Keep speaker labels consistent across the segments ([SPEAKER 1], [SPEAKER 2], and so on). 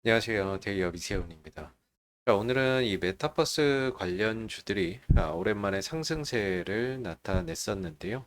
[SPEAKER 1] 안녕하세요. 데이어 이세훈입니다. 자, 오늘은 이 메타버스 관련주들이 오랜만에 상승세를 나타냈었는데요.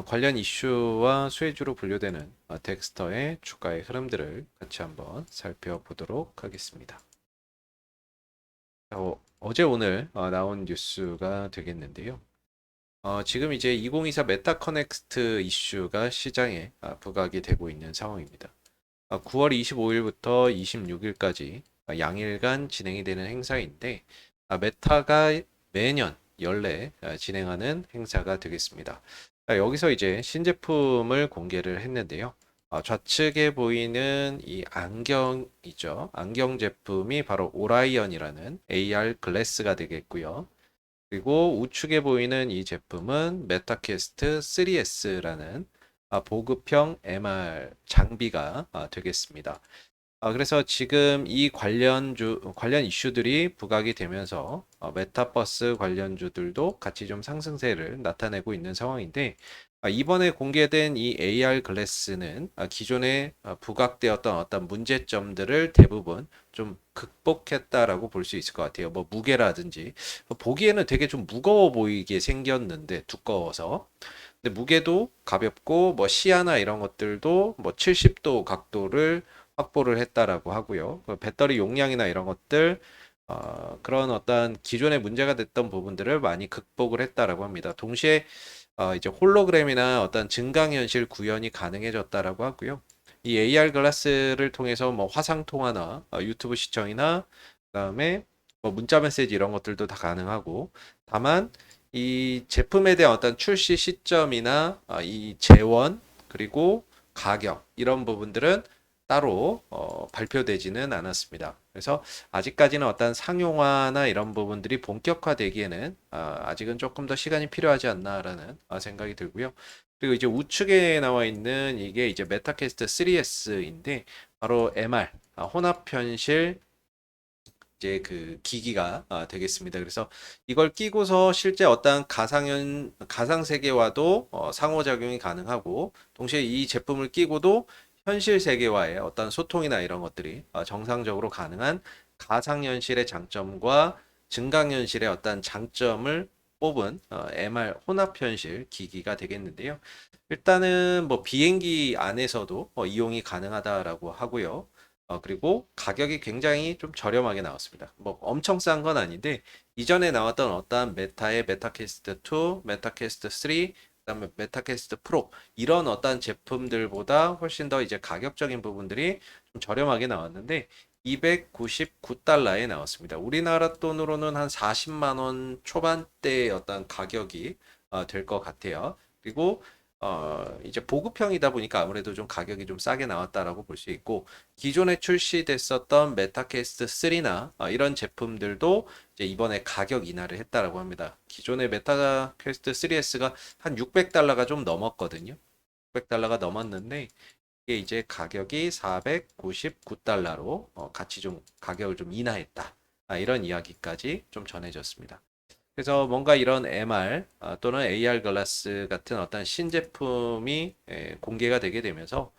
[SPEAKER 1] 관련 이슈와 수혜주로 분류되는 덱스터의 주가의 흐름들을 같이 한번 살펴보도록 하겠습니다. 어제 오늘 나온 뉴스가 되겠는데요. 지금 이제 2024 메타 커넥트 이슈가 시장에 부각이 되고 있는 상황입니다. 9월 25일부터 26일까지 양일간 진행이 되는 행사인데 메타가 매년 연례 진행하는 행사가 되겠습니다. 여기서 이제 신제품을 공개를 했는데요. 좌측에 보이는 이 안경이죠. 안경 제품이 바로 오라이언이라는 AR 글래스가 되겠고요. 그리고 우측에 보이는 이 제품은 메타퀘스트 3S라는 보급형 MR 장비가 되겠습니다. 그래서 지금 이 관련 이슈들이 부각이 되면서 메타버스 관련주들도 같이 좀 상승세를 나타내고 있는 상황인데 이번에 공개된 이 AR 글래스는 기존에 부각되었던 어떤 문제점들을 대부분 좀 극복했다라고 볼 수 있을 것 같아요. 뭐 무게라든지 보기에는 되게 좀 무거워 보이게 생겼는데 두꺼워서 근데 무게도 가볍고 뭐 시야나 이런 것들도 뭐 70도 각도를 확보를 했다라고 하고요. 그 배터리 용량이나 이런 것들 그런 어떤 기존에 문제가 됐던 부분들을 많이 극복을 했다라고 합니다. 동시에 이제 홀로그램이나 어떤 증강현실 구현이 가능해졌다라고 하고요. 이 AR 글라스를 통해서 뭐 화상 통화나 유튜브 시청이나 그다음에 뭐 문자 메시지 이런 것들도 다 가능하고 다만 이 제품에 대한 어떤 출시 시점이나 이 재원 그리고 가격 이런 부분들은 따로 발표되지는 않았습니다. 그래서 아직까지는 어떤 상용화나 이런 부분들이 본격화되기에는 아직은 조금 더 시간이 필요하지 않나라는 생각이 들고요. 그리고 이제 우측에 나와 있는 이게 이제 메타캐스트 3S인데 바로 MR 혼합 현실 이제 그 기기가 되겠습니다. 그래서 이걸 끼고서 실제 어떤 가상 세계와도 상호작용이 가능하고 동시에 이 제품을 끼고도 현실 세계와의 어떤 소통이나 이런 것들이 정상적으로 가능한 가상현실의 장점과 증강현실의 어떤 장점을 뽑은 MR 혼합현실 기기가 되겠는데요. 일단은 뭐 비행기 안에서도 이용이 가능하다라고 하고요. 그리고 가격이 굉장히 좀 저렴하게 나왔습니다. 뭐 엄청 싼 건 아닌데 이전에 나왔던 어떠한 메타의 메타캐스트 2, 메타캐스트 3, 그다음에 메타캐스트 프로 이런 어떠한 제품들보다 훨씬 더 이제 가격적인 부분들이 좀 저렴하게 나왔는데 299달러에 나왔습니다. 우리나라 돈으로는 한 40만 원 초반대의 어떤 가격이 될 것 같아요. 그리고 이제 보급형이다 보니까 아무래도 좀 가격이 좀 싸게 나왔다라고 볼 수 있고 기존에 출시됐었던 메타퀘스트 3나 이런 제품들도 이제 이번에 가격 인하를 했다라고 합니다. 기존의 메타퀘스트 3S가 한 600달러가 좀 넘었거든요. 600달러가 넘었는데 이게 이제 가격이 499달러로 같이 좀 가격을 좀 인하했다. 이런 이야기까지 좀 전해졌습니다. 그래서 뭔가 이런 MR 또는 AR 글라스 같은 어떤 신제품이 공개가 되게 되면서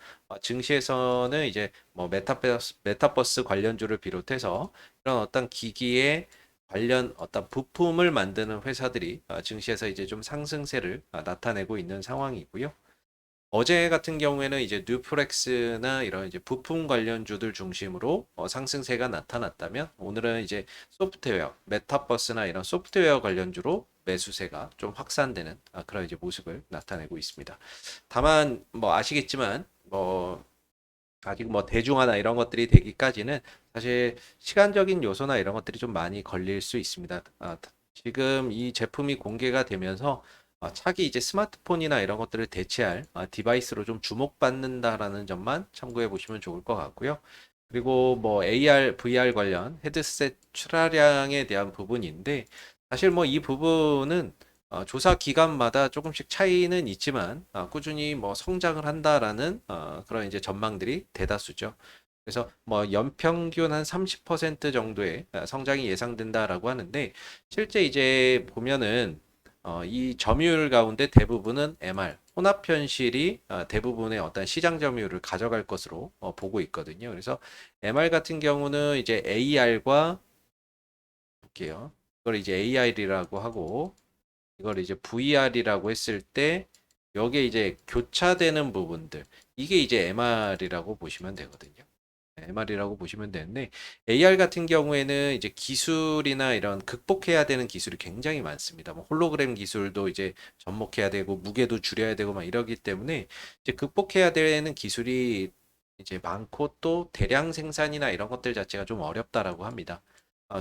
[SPEAKER 1] 증시에서는 이제 뭐 메타버스 관련주를 비롯해서 이런 어떤 기기에 관련 어떤 부품을 만드는 회사들이 증시에서 이제 좀 상승세를 나타내고 있는 상황이고요. 어제 같은 경우에는 이제 뉴프렉스나 이런 이제 부품 관련주들 중심으로 상승세가 나타났다면 오늘은 이제 소프트웨어, 메타버스나 이런 소프트웨어 관련주로 매수세가 좀 확산되는 그런 이제 모습을 나타내고 있습니다. 다만 뭐 아시겠지만 뭐 아직 뭐 대중화나 이런 것들이 되기까지는 사실 시간적인 요소나 이런 것들이 좀 많이 걸릴 수 있습니다. 지금 이 제품이 공개가 되면서 차기 이제 스마트폰이나 이런 것들을 대체할 디바이스로 좀 주목받는다라는 점만 참고해 보시면 좋을 것 같고요. 그리고 뭐 AR, VR 관련 헤드셋 출하량에 대한 부분인데 사실 뭐 이 부분은 조사 기간마다 조금씩 차이는 있지만 꾸준히 뭐 성장을 한다라는 그런 이제 전망들이 대다수죠. 그래서 뭐 연평균 한 30% 정도의 성장이 예상된다라고 하는데 실제 이제 보면은 이 점유율 가운데 대부분은 MR, 혼합 현실이 대부분의 어떤 시장 점유율을 가져갈 것으로 보고 있거든요. 그래서 MR 같은 경우는 이제 AR과 볼게요. 이걸 이제 AR이라고 하고 이걸 이제 VR이라고 했을 때 여기에 이제 교차되는 부분들 이게 이제 MR이라고 보시면 되거든요. MR이라고 보시면 되는데 AR 같은 경우에는 이제 기술이나 이런 극복해야 되는 기술이 굉장히 많습니다. 뭐 홀로그램 기술도 이제 접목해야 되고 무게도 줄여야 되고 막 이러기 때문에 이제 극복해야 되는 기술이 이제 많고 또 대량 생산이나 이런 것들 자체가 좀 어렵다라고 합니다.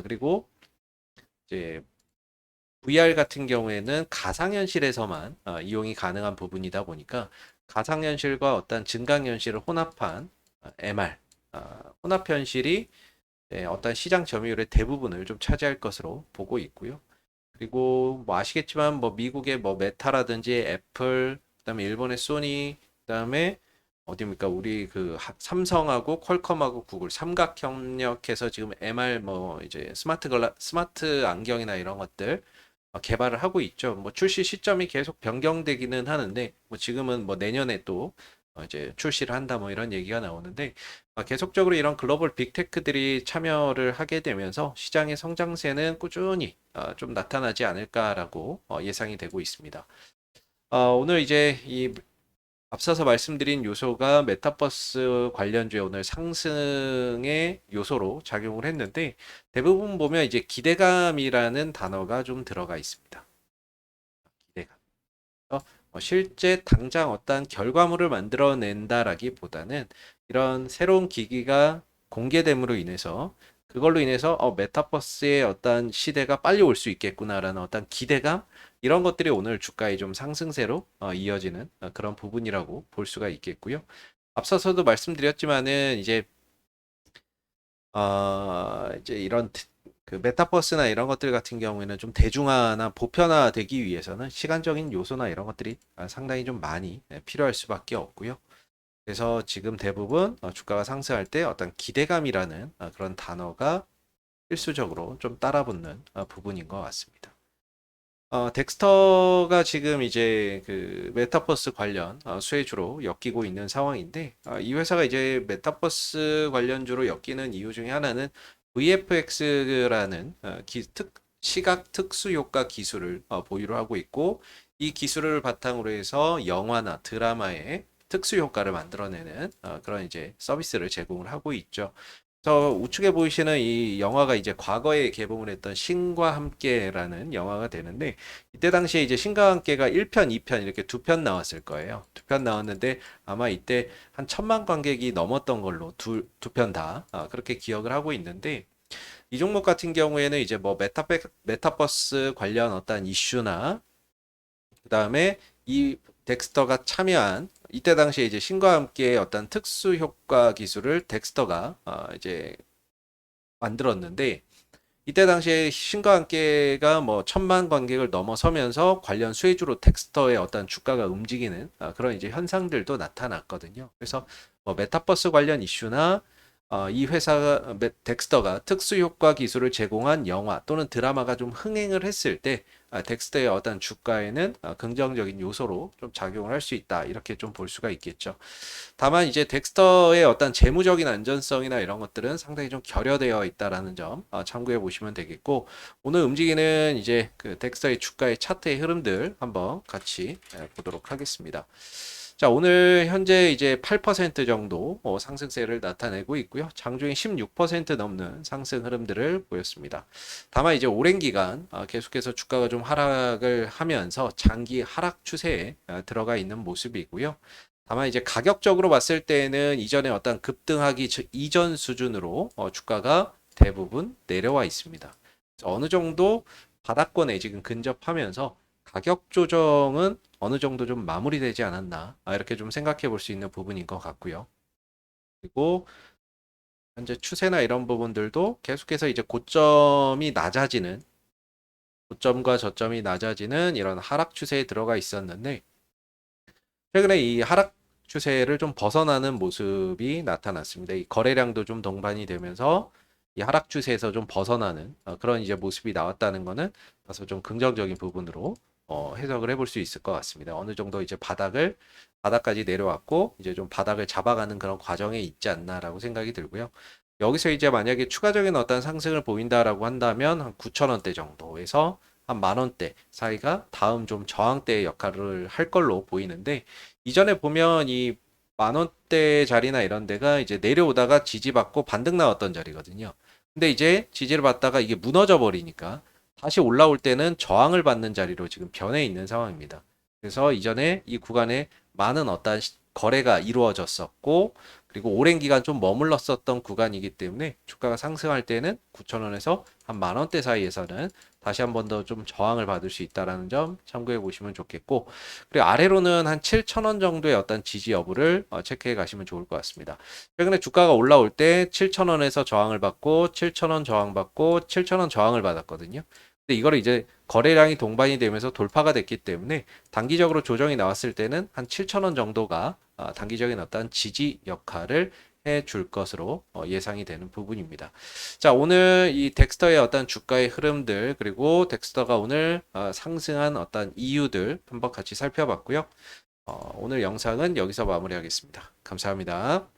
[SPEAKER 1] 그리고 이제 VR 같은 경우에는 가상현실에서만 이용이 가능한 부분이다 보니까 가상현실과 어떤 증강현실을 혼합한 MR, 혼합현실이 어떤 시장 점유율의 대부분을 좀 차지할 것으로 보고 있고요. 그리고 뭐 아시겠지만 뭐 미국의 뭐 메타라든지 애플, 그다음에 일본의 소니, 그다음에 어디입니까? 우리 그 삼성하고 퀄컴하고 구글 삼각 협력해서 지금 MR 뭐 이제 스마트 안경이나 이런 것들 개발을 하고 있죠. 뭐 출시 시점이 계속 변경되기는 하는데 뭐 지금은 뭐 내년에 또 이제 출시를 한다 뭐 이런 얘기가 나오는데 계속적으로 이런 글로벌 빅테크들이 참여를 하게 되면서 시장의 성장세는 꾸준히 좀 나타나지 않을까라고 예상이 되고 있습니다. 오늘 이제 이 앞서서 말씀드린 요소가 메타버스 관련주에 오늘 상승의 요소로 작용을 했는데 대부분 보면 이제 기대감이라는 단어가 좀 들어가 있습니다. 기대감. 실제 당장 어떤 결과물을 만들어낸다라기보다는 이런 새로운 기기가 공개됨으로 인해서 그걸로 인해서 메타버스의 어떤 시대가 빨리 올 수 있겠구나라는 어떤 기대감 이런 것들이 오늘 주가의 좀 상승세로 이어지는 그런 부분이라고 볼 수가 있겠고요. 앞서서도 말씀드렸지만은 이제 이런 그 메타버스나 이런 것들 같은 경우에는 좀 대중화나 보편화되기 위해서는 시간적인 요소나 이런 것들이 상당히 좀 많이 필요할 수밖에 없고요. 그래서 지금 대부분 주가가 상승할 때 어떤 기대감이라는 그런 단어가 필수적으로 좀 따라붙는 부분인 것 같습니다. 덱스터가 지금 이제 그 메타버스 관련 수혜주로 엮이고 있는 상황인데 이 회사가 이제 메타버스 관련주로 엮이는 이유 중에 하나는 VFX라는 시각 특수 효과 기술을 보유를 하고 있고 이 기술을 바탕으로 해서 영화나 드라마의 특수 효과를 만들어내는 그런 이제 서비스를 제공을 하고 있죠. 저 우측에 보이시는 이 영화가 이제 과거에 개봉을 했던 신과 함께라는 영화가 되는데 이때 당시에 이제 신과 함께가 1편, 2편 이렇게 두 편 나왔을 거예요. 두 편 나왔는데 아마 이때 한 1,000만 관객이 넘었던 걸로 두 편 다 그렇게 기억을 하고 있는데 이 종목 같은 경우에는 이제 뭐 메타버스 관련 어떤 이슈나 그다음에 이 덱스터가 참여한 이때 당시에 이제 신과 함께 어떤 특수 효과 기술을 덱스터가 이제 만들었는데 이때 당시에 신과 함께가 뭐 1,000만 관객을 넘어서면서 관련 수혜주로 덱스터의 어떤 주가가 움직이는 그런 이제 현상들도 나타났거든요. 그래서 뭐 메타버스 관련 이슈나 이 회사가 덱스터가 특수 효과 기술을 제공한 영화 또는 드라마가 좀 흥행을 했을 때 덱스터의 어떤 주가에는 긍정적인 요소로 좀 작용을 할 수 있다 이렇게 좀 볼 수가 있겠죠. 다만 이제 덱스터의 어떤 재무적인 안전성이나 이런 것들은 상당히 좀 결여되어 있다라는 점 참고해 보시면 되겠고 오늘 움직이는 이제 그 덱스터의 주가의 차트의 흐름들 한번 같이 보도록 하겠습니다. 자, 오늘 현재 이제 8% 정도 상승세를 나타내고 있고요. 장중에 16% 넘는 상승 흐름들을 보였습니다. 다만 이제 오랜 기간 계속해서 주가가 좀 하락을 하면서 장기 하락 추세에 들어가 있는 모습이고요. 다만 이제 가격적으로 봤을 때는 이전에 어떤 급등하기 이전 수준으로 주가가 대부분 내려와 있습니다. 어느 정도 바닥권에 지금 근접하면서 가격 조정은 어느 정도 좀 마무리되지 않았나 이렇게 좀 생각해 볼 수 있는 부분인 것 같고요. 그리고 현재 추세나 이런 부분들도 계속해서 이제 고점과 저점이 낮아지는 이런 하락 추세에 들어가 있었는데 최근에 이 하락 추세를 좀 벗어나는 모습이 나타났습니다. 이 거래량도 좀 동반이 되면서 이 하락 추세에서 좀 벗어나는 그런 이제 모습이 나왔다는 거는 다소 좀 긍정적인 부분으로 해석을 해볼 수 있을 것 같습니다. 어느 정도 이제 바닥까지 내려왔고 이제 좀 바닥을 잡아가는 그런 과정에 있지 않나라고 생각이 들고요. 여기서 이제 만약에 추가적인 어떤 상승을 보인다라고 한다면 한 9,000원대 정도에서 한 만원대 사이가 다음 좀 저항대의 역할을 할 걸로 보이는데, 이전에 보면 이 만원대 자리나 이런 데가 이제 내려오다가 지지받고 반등 나왔던 자리거든요. 근데 이제 지지를 받다가 이게 무너져 버리니까 다시 올라올 때는 저항을 받는 자리로 지금 변해 있는 상황입니다. 그래서 이전에 이 구간에 많은 어떤 거래가 이루어졌었고, 그리고 오랜 기간 좀 머물렀었던 구간이기 때문에 주가가 상승할 때는 9,000원에서 한 만원대 사이에서는 다시 한 번 더 좀 저항을 받을 수 있다는 점 참고해 보시면 좋겠고, 그리고 아래로는 한 7,000원 정도의 어떤 지지 여부를 체크해 가시면 좋을 것 같습니다. 최근에 주가가 올라올 때 7,000원에서 저항을 받고 7,000원 저항 받고 7,000원 저항을 받았거든요. 근데 이거를 이제 거래량이 동반이 되면서 돌파가 됐기 때문에 단기적으로 조정이 나왔을 때는 한 7,000원 정도가 단기적인 어떤 지지 역할을 해줄 것으로 예상이 되는 부분입니다. 자, 오늘 이 덱스터의 어떤 주가의 흐름들, 그리고 덱스터가 오늘 상승한 어떤 이유들 한번 같이 살펴봤고요. 오늘 영상은 여기서 마무리하겠습니다. 감사합니다.